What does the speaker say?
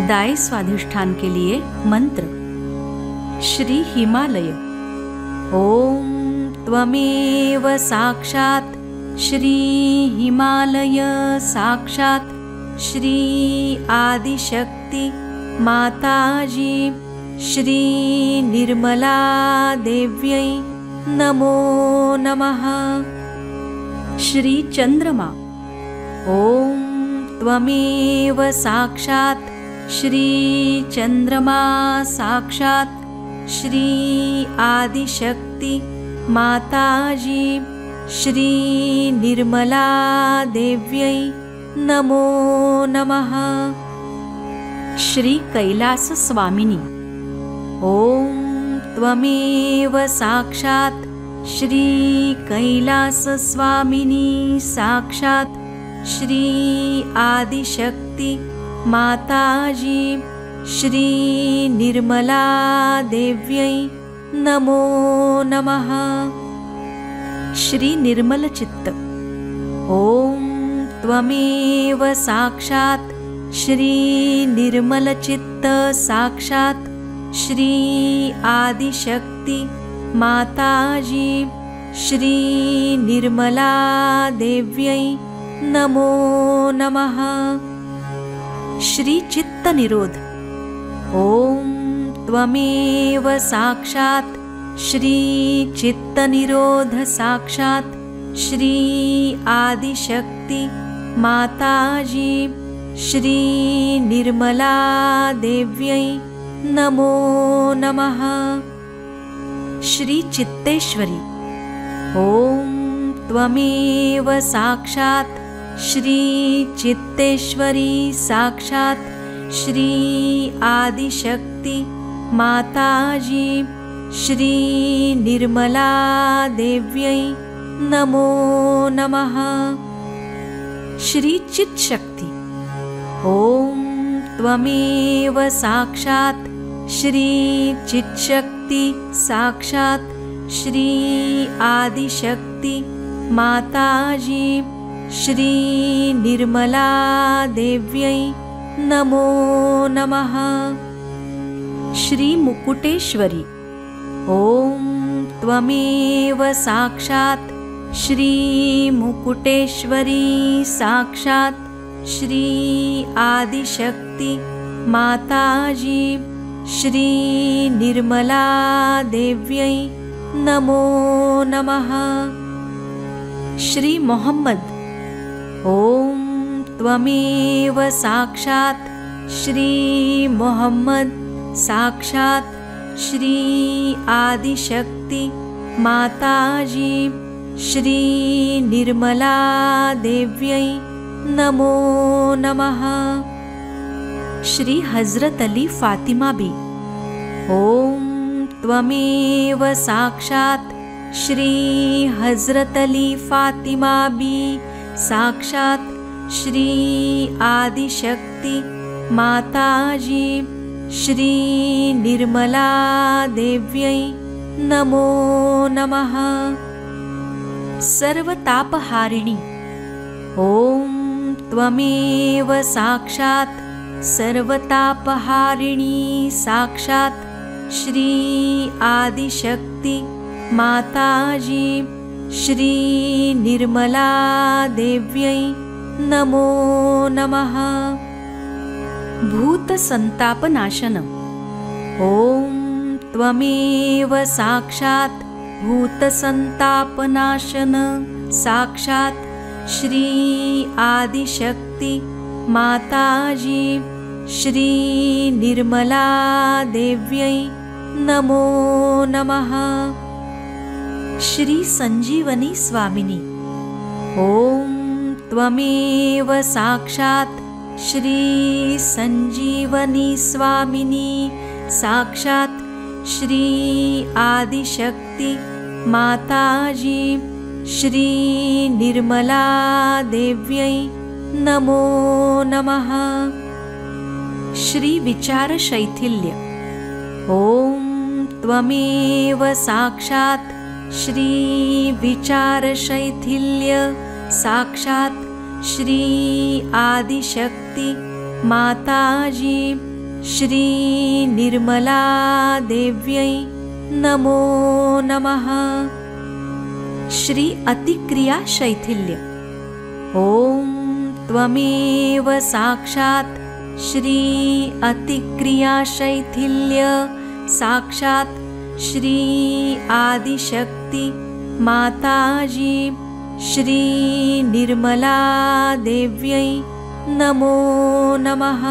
दाय स्वाधिष्ठान के लिए मंत्र। श्री हिमालय। ओम त्वमेव साक्षात् श्री हिमालय साक्षात् श्री आदिशक्ति माताजी श्री निर्मला देव्यै नमो नमः। श्री चंद्रमा। ओम त्वमेव साक्षात् श्री चंद्रमा साक्षात् श्री आदिशक्ति माताजी श्री निर्मला देव्यै नमो नमः। श्री कैलास स्वामिनी। ओम त्वमेव साक्षात् श्री कैलास स्वामिनी साक्षात् श्री आदिशक्ति माताजी श्री निर्मला देव्यै नमो नमः। श्री निर्मल चित्त। ओम त्वमेव साक्षात् श्री निर्मल चित्त साक्षात् श्री आदिशक्ति माताजी श्री निर्मला देव्यै नमो नमः। श्री चित्त निरोध। ओम त्वमेव साक्षात् श्री चित्त निरोध साक्षात् श्री आदिशक्ति माताजी श्री निर्मला देव्यै नमो नमः। श्री चित्तेश्वरी। ओम त्वमेव साक्षात् श्री चित्तेश्वरी साक्षात् श्री आदिशक्ति माताजी श्री निर्मला देव्यै नमो नमः। श्री चित्शक्ति। ओम त्वमेव साक्षात् श्री चित्शक्ति साक्षात् श्री आदिशक्ति माताजी श्री निर्मला देव्यै नमो नमः। श्री मुकुटेश्वरी। ओम त्वमेव साक्षात् श्री मुकुटेश्वरी साक्षात् श्री आदिशक्ति माताजी श्री निर्मला देव्यै नमो नमः। श्री मोहम्मद। ओम त्वमेव साक्षात् श्री मोहम्मद साक्षात् श्री आदिशक्ति माताजी श्री निर्मला देव्यै नमो नमः। श्री हजरत अली फातिमा बी। ओम त्वमेव साक्षात् श्री हजरत अली फातिमा बी साक्षात् श्री आदिशक्ति माताजी श्री निर्मला देव्यै नमो नमः। सर्वतापहारिणी। ओम त्वमेव साक्षात् सर्वतापहारिणी साक्षात् श्री आदिशक्ति माताजी श्री निर्मला देव्यै नमो नमः। भूत संतापनाशन। ओम त्वमेव साक्षात् भूत संतापनाशन साक्षात् श्री आदिशक्ति माताजी श्री निर्मला देव्यै नमो नमः। श्री संजीवनी स्वामिनी। ओम त्वमेव साक्षात् श्री संजीवनी स्वामिनी साक्षात् श्री आदिशक्ति माताजी श्री निर्मला देव्यै नमो नमः। श्री विचार शैथिल्य। ओम त्वमेव साक्षात् श्री विचार शैथिल्य साक्षात् श्री आदिशक्ति माताजी श्री निर्मला देव्यै नमो नमः। श्री अतिक्रिया शैथिल्य। ॐ त्वमेव साक्षात् श्री अतिक्रिया शैथिल्य साक्षात् श्री आदिशक्ति माताजी श्री निर्मला देव्यै नमो नमः।